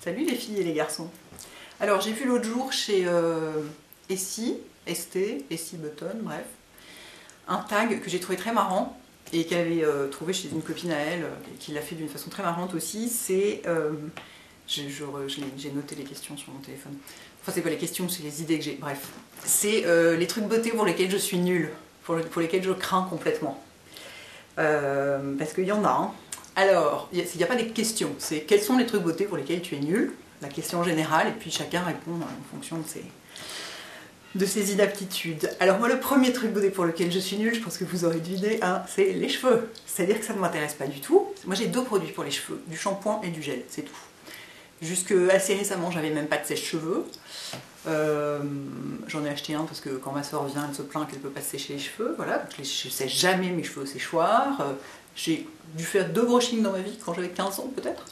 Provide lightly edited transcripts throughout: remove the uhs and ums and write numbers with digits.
Salut les filles et les garçons. Alors j'ai vu l'autre jour chez Essie Button, bref, un tag que j'ai trouvé très marrant et qu'elle avait trouvé chez une copine à elle et qui l'a fait d'une façon très marrante aussi. C'est, j'ai noté les questions sur mon téléphone. Enfin c'est pas les questions, c'est les idées que j'ai. Bref, c'est les trucs beauté pour lesquels je suis nulle, pour lesquels je crains complètement. Parce qu'il y en a. Hein. Alors, il n'y a pas des questions, c'est quels sont les trucs beauté pour lesquels tu es nul, la question générale, et puis chacun répond en fonction de ses inaptitudes. Alors moi, le premier truc beauté pour lequel je suis nulle, je pense que vous aurez deviné, hein, c'est les cheveux. C'est-à-dire que ça ne m'intéresse pas du tout. Moi j'ai deux produits pour les cheveux, du shampoing et du gel, c'est tout. Jusque assez récemment, j'avais même pas de sèche-cheveux. J'en ai acheté un parce que quand ma soeur vient, elle se plaint qu'elle ne peut pas se sécher les cheveux. Voilà, donc je ne sèche jamais mes cheveux au séchoir. J'ai dû faire 2 brushings dans ma vie quand j'avais 15 ans peut-être.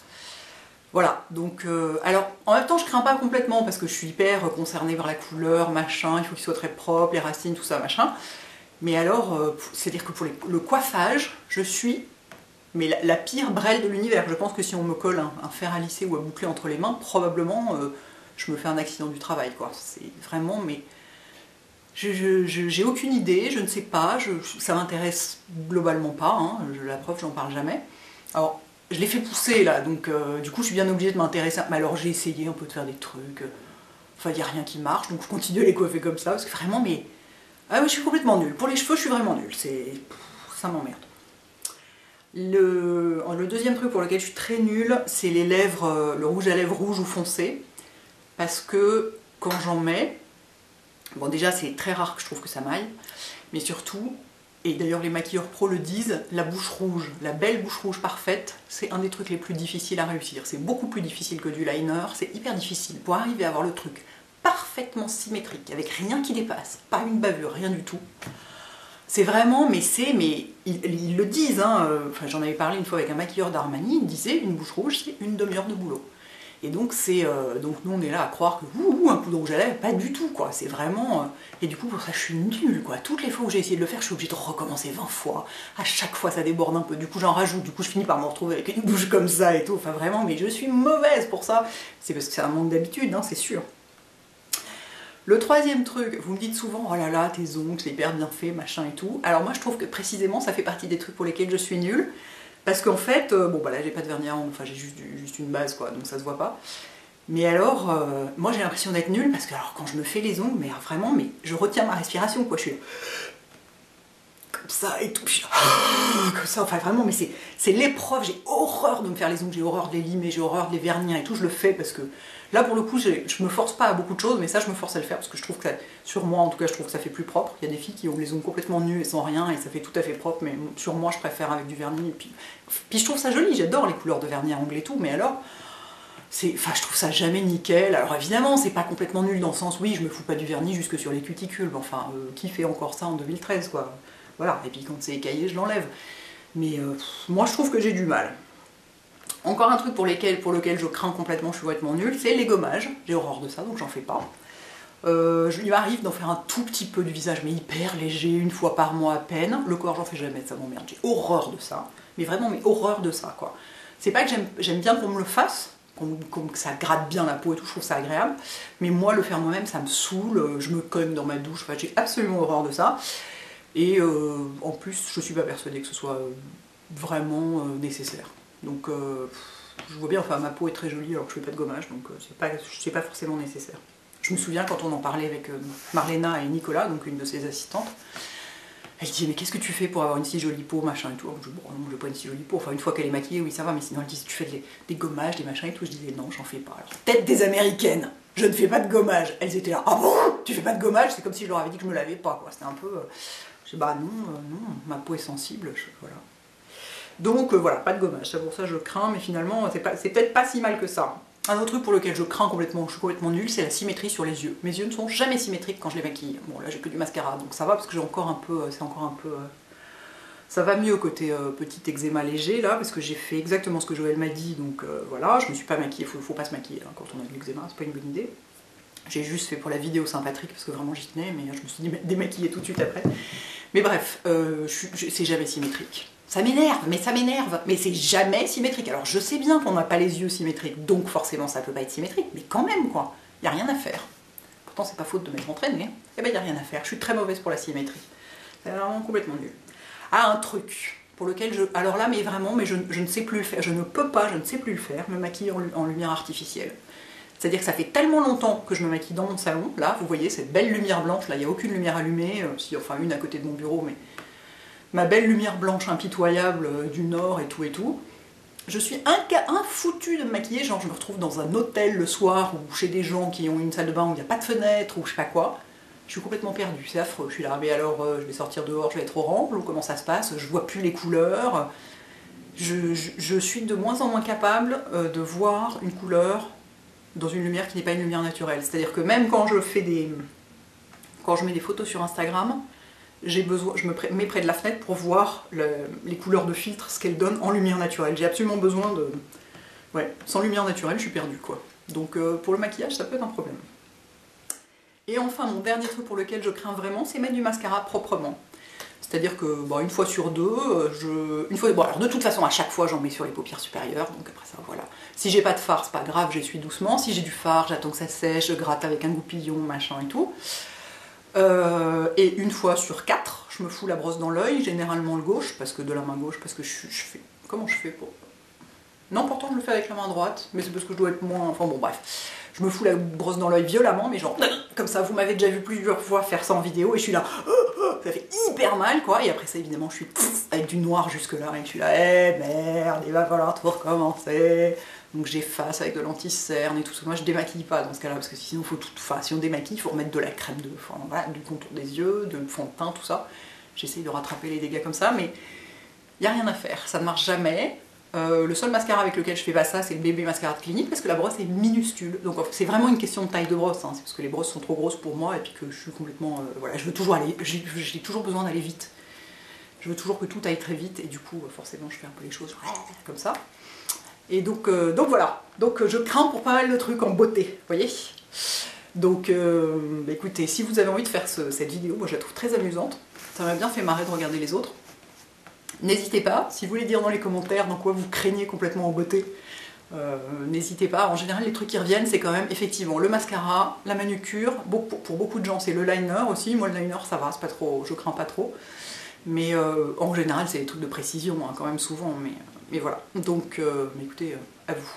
Voilà, donc alors en même temps je crains pas complètement parce que je suis hyper concernée par la couleur, machin, il faut qu'il soit très propre, les racines, tout ça, machin. Mais alors, c'est-à-dire que pour le coiffage, je suis la pire brêle de l'univers. Je pense que si on me colle un fer à lisser ou à boucler entre les mains, probablement je me fais un accident du travail, quoi. C'est vraiment, mais j'ai aucune idée, je ne sais pas, ça m'intéresse globalement pas, hein, la preuve, j'en parle jamais. Alors, je l'ai fait pousser là, donc du coup je suis bien obligée de m'intéresser. Mais alors j'ai essayé un peu de faire des trucs, enfin il n'y a rien qui marche, donc je continue à les coiffer comme ça, parce que vraiment, mais... Ah oui, je suis complètement nulle. Pour les cheveux, je suis vraiment nulle, ça m'emmerde. Le deuxième truc pour lequel je suis très nulle, c'est les lèvres, le rouge à lèvres rouge ou foncé, parce que quand j'en mets, bon déjà c'est très rare que je trouve que ça m'aille, mais surtout, et d'ailleurs les maquilleurs pro le disent, la bouche rouge, la belle bouche rouge parfaite, c'est un des trucs les plus difficiles à réussir. C'est beaucoup plus difficile que du liner, c'est hyper difficile pour arriver à avoir le truc parfaitement symétrique, avec rien qui dépasse, pas une bavure, rien du tout. C'est vraiment, mais ils le disent, hein, enfin, j'en avais parlé une fois avec un maquilleur d'Armani, il disait une bouche rouge c'est une demi-heure de boulot. Et donc donc nous on est là à croire que un coup de rouge à lèvres, pas du tout quoi, c'est vraiment... et du coup pour ça je suis nulle quoi, toutes les fois où j'ai essayé de le faire je suis obligée de recommencer 20 fois, à chaque fois ça déborde un peu, du coup j'en rajoute, du coup je finis par me retrouver avec une bouche comme ça et tout, enfin vraiment, mais je suis mauvaise pour ça, c'est parce que c'est un manque d'habitude, hein, c'est sûr. Le troisième truc, vous me dites souvent, oh là là, tes ongles, c'est hyper bien fait, machin et tout. Alors moi je trouve que précisément ça fait partie des trucs pour lesquels je suis nulle. Parce qu'en fait, bon bah là j'ai pas de vernis à ongles, enfin j'ai juste une base quoi, donc ça se voit pas. Mais alors, moi j'ai l'impression d'être nulle parce que alors quand je me fais les ongles, mais vraiment, mais je retiens ma respiration quoi, je suis comme ça et tout, puis comme ça, enfin vraiment, mais c'est l'épreuve, j'ai horreur de me faire les ongles, j'ai horreur de les limer, j'ai horreur de les vernir et tout, je le fais parce que là pour le coup je me force pas à beaucoup de choses, mais ça je me force à le faire parce que je trouve que sur moi en tout cas je trouve que ça fait plus propre. Il y a des filles qui ont les ongles complètement nus et sans rien et ça fait tout à fait propre, mais sur moi je préfère avec du vernis et puis je trouve ça joli, j'adore les couleurs de vernis à ongles et tout, mais alors enfin je trouve ça jamais nickel. Alors évidemment c'est pas complètement nul dans le sens oui je me fous pas du vernis jusque sur les cuticules, mais enfin qui fait encore ça en 2013 quoi, voilà, et puis quand c'est écaillé je l'enlève, mais moi je trouve que j'ai du mal. Encore un truc pour lequel je crains complètement, je suis complètement nulle, c'est les gommages. J'ai horreur de ça, donc j'en fais pas. Il m'arrive d'en faire un tout petit peu du visage, mais hyper léger, une fois par mois à peine. Le corps, j'en fais jamais, ça m'emmerde. J'ai horreur de ça. Mais vraiment, mais horreur de ça, quoi. C'est pas que j'aime bien qu'on me le fasse, que ça gratte bien la peau et tout, je trouve ça agréable. Mais moi, le faire moi-même, ça me saoule, je me cogne dans ma douche, enfin, j'ai absolument horreur de ça. Et en plus, je suis pas persuadée que ce soit vraiment nécessaire. Donc je vois bien, enfin ma peau est très jolie alors que je fais pas de gommage, donc c'est pas forcément nécessaire. Je me souviens quand on en parlait avec Marlena et Nicolas, donc une de ses assistantes, elle disait mais qu'est-ce que tu fais pour avoir une si jolie peau, machin et tout. Je dis bon non, j'ai pas une si jolie peau, enfin une fois qu'elle est maquillée, oui ça va, mais sinon elle dit tu fais des gommages, des machins et tout, je disais non j'en fais pas. Alors tête des américaines, je ne fais pas de gommage. Elles étaient là, ah bon tu fais pas de gommage, c'est comme si je leur avais dit que je me lavais pas quoi, c'était un peu, je dis bah non, non, ma peau est sensible, voilà. Donc voilà, pas de gommage, c'est pour ça que je crains, mais finalement c'est peut-être pas si mal que ça. Un autre truc pour lequel je crains complètement, je suis complètement nulle, c'est la symétrie sur les yeux. Mes yeux ne sont jamais symétriques quand je les maquille. Bon là j'ai que du mascara, donc ça va parce que j'ai encore un peu, ça va mieux côté petit eczéma léger là, parce que j'ai fait exactement ce que Joël m'a dit, donc voilà, je me suis pas maquillée, faut pas se maquiller hein, quand on a de l'eczéma, c'est pas une bonne idée. J'ai juste fait pour la vidéo Saint-Patrick parce que vraiment j'y tenais, mais je me suis démaquillée tout de suite après. Mais bref, c'est jamais symétrique. Ça m'énerve, mais c'est jamais symétrique. Alors je sais bien qu'on n'a pas les yeux symétriques, donc forcément ça peut pas être symétrique, mais quand même quoi, il n'y a rien à faire. Pourtant c'est pas faute de m'être entraînée, eh ben il n'y a rien à faire, je suis très mauvaise pour la symétrie. C'est vraiment complètement nul. Ah, un truc pour lequel alors là mais vraiment, mais je ne sais plus le faire, je ne peux pas, je ne sais plus le faire, me maquiller en lumière artificielle. C'est-à-dire que ça fait tellement longtemps que je me maquille dans mon salon, là vous voyez cette belle lumière blanche, là il n'y a aucune lumière allumée, si, enfin une à côté de mon bureau, mais ma belle lumière blanche impitoyable du nord et tout. Je suis foutue de me maquiller, genre je me retrouve dans un hôtel le soir ou chez des gens qui ont une salle de bain où il n'y a pas de fenêtre ou je sais pas quoi. Je suis complètement perdue, c'est affreux. Je suis là, mais alors je vais sortir dehors, je vais être orange ou comment ça se passe? Je vois plus les couleurs. Je suis de moins en moins capable de voir une couleur dans une lumière qui n'est pas une lumière naturelle. C'est-à-dire que même quand je mets des photos sur Instagram, je me mets près de la fenêtre pour voir les couleurs de filtre, ce qu'elles donnent en lumière naturelle. J'ai absolument besoin de... Ouais, sans lumière naturelle, je suis perdue, quoi. Donc pour le maquillage, ça peut être un problème. Et enfin, mon dernier truc pour lequel je crains vraiment, c'est mettre du mascara proprement. C'est-à-dire que, bon, une fois sur deux, bon, alors de toute façon, à chaque fois, j'en mets sur les paupières supérieures, donc après ça, voilà. Si j'ai pas de fard, c'est pas grave, j'essuie doucement. Si j'ai du fard, j'attends que ça sèche, je gratte avec un goupillon, machin et tout. Et une fois sur 4, je me fous la brosse dans l'œil, généralement le gauche, parce que de la main gauche, parce que je fais... Comment je fais pour... Non, pourtant je le fais avec la main droite, mais c'est parce que je dois être moins... Enfin bon, bref. Je me fous la brosse dans l'œil violemment, mais genre... Comme ça, vous m'avez déjà vu plusieurs fois faire ça en vidéo, et je suis là... Ça fait hyper mal, quoi. Et après ça, évidemment, je suis avec du noir jusque-là, et je suis là... Eh merde, il va falloir tout recommencer. Donc j'efface avec de l'anti-cerne et tout ça. Moi je démaquille pas dans ce cas-là, parce que sinon faut tout. Enfin, si on démaquille, il faut remettre de la crème voilà, du contour des yeux, de fond de teint, tout ça. J'essaye de rattraper les dégâts comme ça, mais il n'y a rien à faire, ça ne marche jamais. Le seul mascara avec lequel je fais pas ça, c'est le bébé mascara de Clinique, parce que la brosse est minuscule. Donc c'est vraiment une question de taille de brosse, hein. C'est parce que les brosses sont trop grosses pour moi, et puis que je suis complètement... voilà, je veux toujours aller... J'ai toujours besoin d'aller vite. Je veux toujours que tout aille très vite, et du coup, forcément, je fais un peu les choses comme ça. Et donc voilà, donc je crains pour pas mal de trucs en beauté, vous voyez. Donc écoutez, si vous avez envie de faire cette vidéo, moi je la trouve très amusante, ça m'a bien fait marrer de regarder les autres. N'hésitez pas, si vous voulez dire dans les commentaires dans quoi vous craignez complètement en beauté, n'hésitez pas. En général les trucs qui reviennent c'est quand même effectivement le mascara, la manucure, pour beaucoup de gens c'est le liner aussi, moi le liner ça va, c'est pas trop, je crains pas trop. Mais en général c'est des trucs de précision hein, quand même souvent, mais voilà. Donc écoutez, à vous.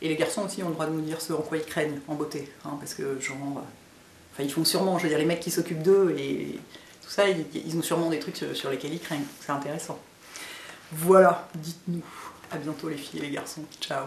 Et les garçons aussi ont le droit de nous dire ce en quoi ils craignent en beauté, hein, parce que genre, enfin ils font sûrement, je veux dire les mecs qui s'occupent d'eux et tout ça, ils ont sûrement des trucs sur lesquels ils craignent, c'est intéressant. Voilà, dites-nous. À bientôt les filles et les garçons, ciao.